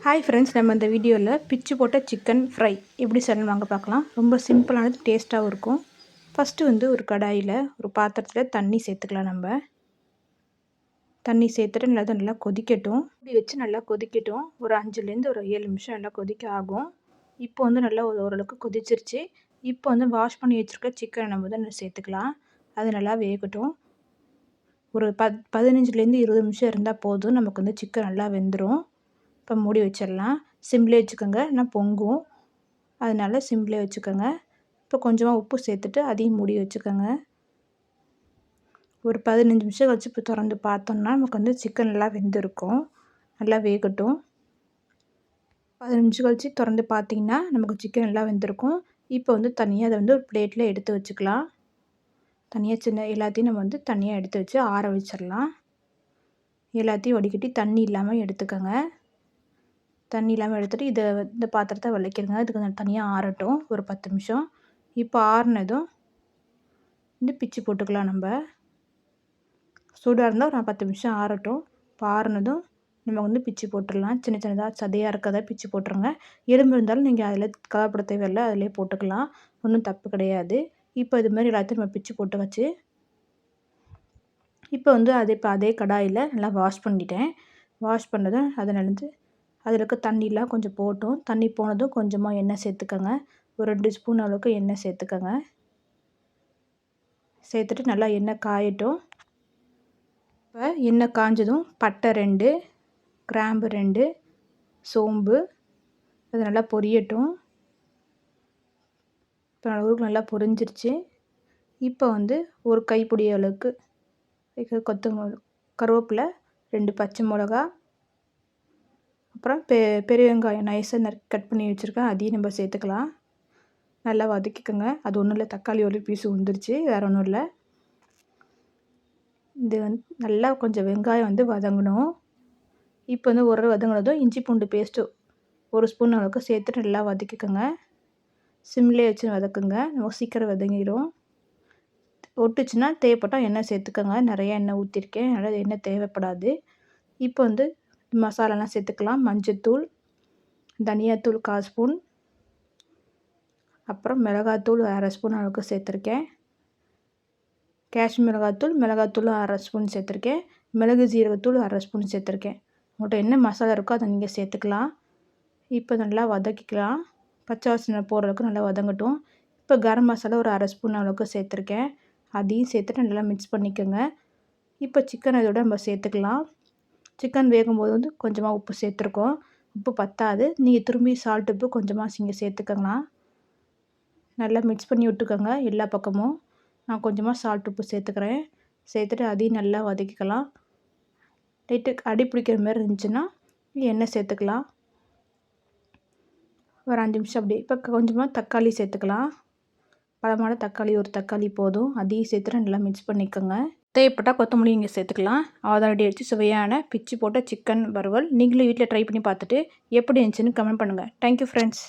Hi friends, நம்ம இந்த வீடியோவில் பிச்சு போட்ட சிக்கன் ஃப்ரை எப்படி செய்யணும் வாங்க பார்க்கலாம். ரொம்ப சிம்பிளானது, டேஸ்ட்டாகவும் இருக்கும். ஃபஸ்ட்டு வந்து ஒரு கடாயில் ஒரு பாத்திரத்தில் தண்ணி சேர்த்துக்கலாம். நம்ம தண்ணி சேர்த்துட்டு நல்லா கொதிக்கட்டும். இப்படி வச்சு நல்லா கொதிக்கட்டும். ஒரு 5லேருந்து ஒரு 7 நிமிஷம் நல்லா கொதிக்க ஆகும். இப்போ வந்து நல்லா ஓரளவுக்கு கொதிச்சிருச்சு. இப்போ வந்து வாஷ் பண்ணி வச்சுருக்க சிக்கனை நம்ம வந்து சேர்த்துக்கலாம். அது நல்லா வேகட்டும். ஒரு 15லேருந்து 20 நிமிஷம் இருந்தால் போதும். நமக்கு வந்து சிக்கன் நல்லா வெந்துடும். இப்போ மூடி வச்சிடலாம். சிம்லேயே வச்சுக்கோங்க, நான் பொங்கும். அதனால சிம்லேயே வச்சுக்கோங்க. இப்போ கொஞ்சமாக உப்பு சேர்த்துட்டு அதையும் மூடி வச்சுக்கோங்க. ஒரு 15 நிமிஷம் கழிச்சு இப்போ திறந்து பார்த்தோம்னா நமக்கு வந்து சிக்கன் நல்லா வெந்திருக்கும். நல்லா வேகட்டும். 15 நிமிஷம் கழிச்சு திறந்து பார்த்தீங்கன்னா நமக்கு சிக்கன் நல்லா வெந்திருக்கும். இப்போ வந்து தனியாக அதை வந்து ஒரு பிளேட்டில் எடுத்து வச்சுக்கலாம். தனியாக எல்லாத்தையும் நம்ம வந்து தனியாக எடுத்து வச்சு ஆற வச்சிடலாம். எல்லாத்தையும் வடிகட்டி தண்ணி இல்லாமல் எடுத்துக்கோங்க. தண்ணி இல்லாமல் எடுத்துகிட்டு இந்த பாத்திரத்தை விளக்கிடுங்க. இதுக்கு தனியாக ஆறட்டும் ஒரு 10 நிமிஷம். இப்போ ஆறுனதும் வந்து பிச்சு போட்டுக்கலாம். நம்ம சூடாக இருந்தால் ஒரு 10 நிமிஷம் ஆறட்டும். இப்போ ஆறுனதும் நம்ம வந்து பிச்சு போட்டுடலாம். சின்ன சின்னதாக சதையாக இருக்கிறத பிச்சு போட்டுருங்க. எலும்பு இருந்தாலும் நீங்கள் அதில் கவலைப்பட தேவையில்லை, அதிலே போட்டுக்கலாம். ஒன்றும் தப்பு கிடையாது. இப்போ இது மாதிரி எல்லாத்தையும் நம்ம பிச்சு போட்டு வச்சு இப்போ வந்து அதே கடாயில் நல்லா வாஷ் பண்ணிட்டேன். வாஷ் பண்ணதும் அதை நடந்து அதில் இருக்க தண்ணிலாம் கொஞ்சம் போட்டும். தண்ணி போனதும் கொஞ்சமாக எண்ணெய் சேர்த்துக்கோங்க. ஒரு 2 ஸ்பூன் அளவுக்கு எண்ணெய் சேர்த்துக்கோங்க. சேர்த்துட்டு நல்லா எண்ணெய் காயட்டும். இப்போ எண்ணெய் காஞ்சதும் பட்டை 2, கிராம்பு 2, சோம்பு அது நல்லா பொரியட்டும். இப்போ அளவுக்கு நல்லா பொரிஞ்சிருச்சு. இப்போ வந்து ஒரு கைப்பிடி அளவுக்கு கருவேப்பிலை, 2 பச்சை மிளகா, அப்புறம் பெரிய வெங்காயம் நைஸாக கட் பண்ணி வச்சுருக்கேன். அதையும் நம்ம சேர்த்துக்கலாம். நல்லா வதக்கிக்கோங்க. அது ஒன்றும் இல்லை, தக்காளி ஒரு பீஸு வந்துருச்சு, வேறு ஒன்றும் இல்லை. இது வந்து நல்லா கொஞ்சம் வெங்காயம் வந்து வதங்கணும். இப்போ வந்து ஒரு வதங்கினதும் இஞ்சி பூண்டு பேஸ்ட்டு 1 ஸ்பூன் அளவுக்கு சேர்த்துட்டு நல்லா வதக்கிக்கோங்க. சிம்லேயே வச்சு வதக்குங்க. நமக்கு சீக்கிரம் வதங்கிடும். ஒட்டுச்சுன்னா தேவைப்பட்டால் எண்ணெய் சேர்த்துக்கோங்க. நிறையா எண்ணெய் ஊற்றிருக்கேன், அதனால் எண்ணெய் தேவைப்படாது. இப்போ வந்து மசாலாலாம் சேர்த்துக்கலாம். மஞ்சத்தூள், தனியாத்தூள் 1/4 ஸ்பூன், அப்புறம் மிளகாத்தூள் 1/2 ஸ்பூன் அளவுக்கு சேர்த்துருக்கேன். காஷ்மீர் மிளகாத்தூள் 1/2 ஸ்பூன் சேர்த்துருக்கேன். மிளகு ஜீரகத்தூள் 1/2 ஸ்பூன் சேர்த்துருக்கேன். உங்கள்கிட்ட என்ன மசாலா இருக்கோ அதை நீங்கள் சேர்த்துக்கலாம். இப்போ நல்லா வதக்கிக்கலாம். பச்சை வாசனை போகிற அளவுக்கு நல்லா வதங்கட்டும். இப்போ கரம் மசாலா ஒரு 1/2 ஸ்பூன் அளவுக்கு சேர்த்துருக்கேன். அதையும் சேர்த்துட்டு நல்லா மிக்ஸ் பண்ணிக்கோங்க. இப்போ சிக்கன் இதோட நம்ம சேர்த்துக்கலாம். சிக்கன் வேகும்போது வந்து கொஞ்சமாக உப்பு சேர்த்துருக்கோம். உப்பு பத்தாது, நீங்கள் திரும்பி சால்ட் உப்பு கொஞ்சமாக நீங்கள் சேர்த்துக்கோங்கண்ணா. நல்லா மிக்ஸ் பண்ணி விட்டுக்கோங்க எல்லா பக்கமும். நான் கொஞ்சமாக சால்ட் உப்பு சேர்த்துக்கிறேன். சேர்த்துட்டு அதையும் நல்லா வதக்கிக்கலாம். லைட்டு அடி பிடிக்கிற மாதிரி இருந்துச்சுன்னா எண்ணெய் சேர்த்துக்கலாம். ஒரு 5 நிமிஷம் அப்படி. இப்போ கொஞ்சமாக தக்காளி சேர்த்துக்கலாம். பழமான தக்காளி, ஒரு தக்காளி போதும். அதையும் சேர்த்துட்டு நல்லா மிக்ஸ் பண்ணிக்கோங்க. தேவைப்பட்டால் கொத்தமல்லி இங்கே சேர்த்துக்கலாம். அவ்வளோதான், ரெடி ஆகிடுச்சு சுவையான பிச்சு போட்ட சிக்கன் வறுவல். நீங்களும் வீட்டில் ட்ரை பண்ணி பார்த்துட்டு எப்படி இருந்துச்சுன்னு கமெண்ட் பண்ணுங்கள். Thank you friends.